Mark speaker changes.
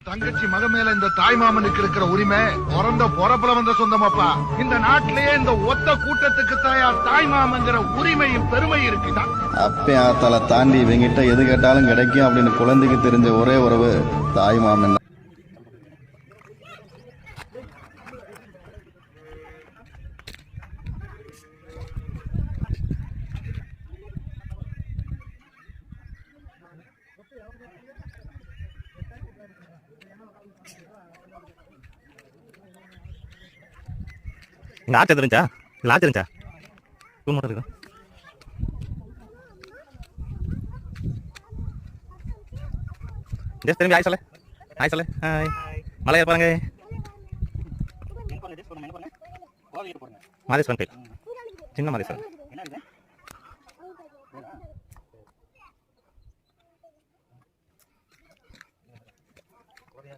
Speaker 1: தங்கச்சி மக மேல இந்த தாய் மாமனுக்கு இருக்கிற உரிமை பிறந்த பொறப்புல வந்த சொந்தமாப்பா. இந்த நாட்டிலேயே இந்த ஒத்த கூட்டத்துக்கு தாய் மாமங்கிற உரிமையும் பெருமை இருக்குதான்.
Speaker 2: அப்பே ஆத்தால தாண்டி இவங்கிட்ட எது கேட்டாலும் கிடைக்கும் அப்படின்னு குழந்தைக்கு தெரிஞ்ச ஒரே உறவு தாய் மாமன்.
Speaker 3: இங்கே ஆச்சு இருந்துச்சா இல்லை ஆச்சு இருந்துச்சா தூண் மட்டும் இருக்கு. ஜஸ்ட் திரும்பி ஆய் சொல்லு ஹாய் மலை ஏற்பாருங்க மாதேஸ்வரன் கோயில் சின்ன மாதேஸ்வரன்.